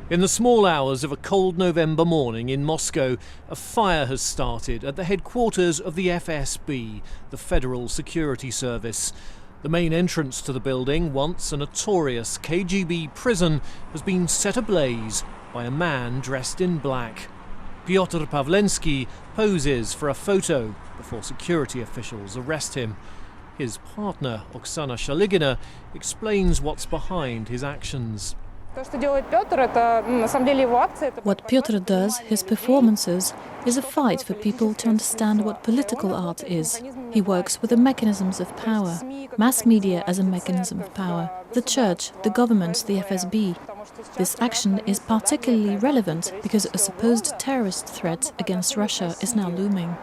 In the small hours of a cold November morning in Moscow, a fire has started at the headquarters of the FSB, the Federal Security Service. The main entrance to the building, once a notorious KGB prison, has been set ablaze by a man dressed in black. Pyotr Pavlensky poses for a photo before security officials arrest him. His partner, Oksana Shaligina, explains what's behind his actions. What Pyotr does, his performances, is a fight for people to understand what political art is. He works with the mechanisms of power, mass media as a mechanism of power, the church, the government, the FSB. This action is particularly relevant because a supposed terrorist threat against Russia is now looming.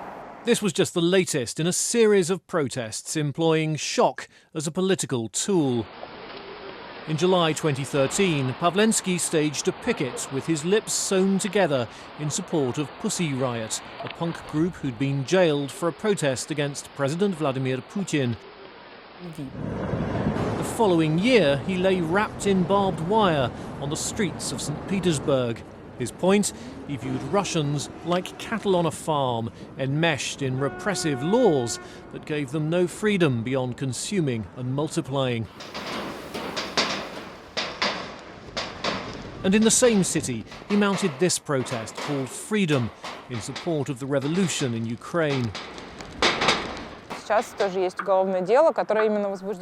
This was just the latest in a series of protests employing shock as a political tool. In July 2013, Pavlensky staged a picket with his lips sewn together in support of Pussy Riot, a punk group who'd been jailed for a protest against President Vladimir Putin. The following year, he lay wrapped in barbed wire on the streets of St. Petersburg. His point? He viewed Russians like cattle on a farm, enmeshed in repressive laws that gave them no freedom beyond consuming and multiplying. And in the same city, he mounted this protest called Freedom in support of the revolution in Ukraine.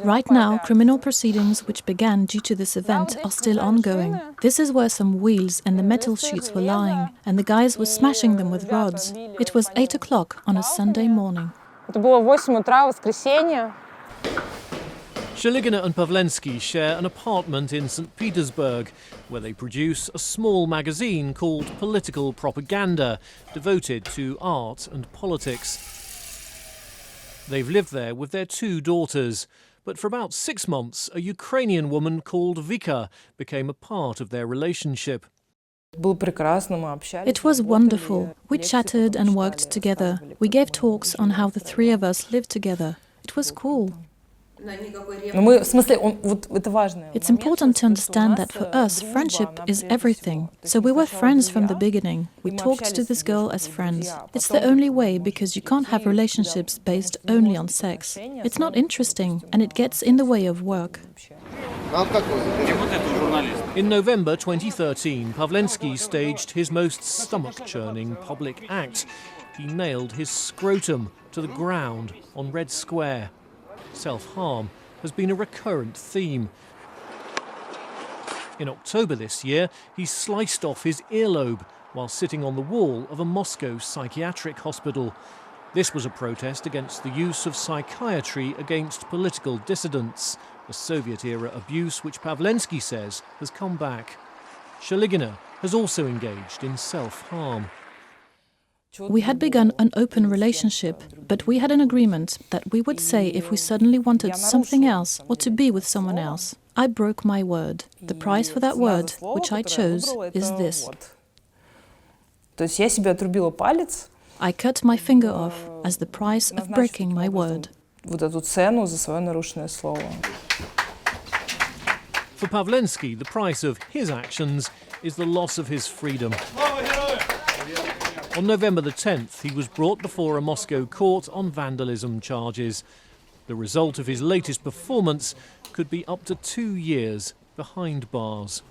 Right now, criminal proceedings which began due to this event are still ongoing. This is where some wheels and the metal sheets were lying, and the guys were smashing them with rods. It was 8 o'clock on a Sunday morning. Shaligina and Pavlensky share an apartment in St. Petersburg, where they produce a small magazine called Political Propaganda, devoted to art and politics. They've lived there with their 2 daughters, but for about 6 months, a Ukrainian woman called Vika became a part of their relationship. It was wonderful. We chatted and worked together. We gave talks on how the 3 of us lived together. It was cool. It's important to understand that for us, friendship is everything. So we were friends from the beginning. We talked to this girl as friends. It's the only way, because you can't have relationships based only on sex. It's not interesting, and it gets in the way of work. In November 2013, Pavlensky staged his most stomach-churning public act. He nailed his scrotum to the ground on Red Square. Self-harm has been a recurrent theme. In October this year, he sliced off his earlobe while sitting on the wall of a Moscow psychiatric hospital. This was a protest against the use of psychiatry against political dissidents, a Soviet-era abuse which Pavlensky says has come back. Shaligina has also engaged in self-harm. We had begun an open relationship, but we had an agreement that we would say if we suddenly wanted something else or to be with someone else. I broke my word. The price for that word, which I chose, is this. I cut my finger off as the price of breaking my word. For Pavlensky, the price of his actions is the loss of his freedom. On November the 10th, he was brought before a Moscow court on vandalism charges. The result of his latest performance could be up to 2 years behind bars.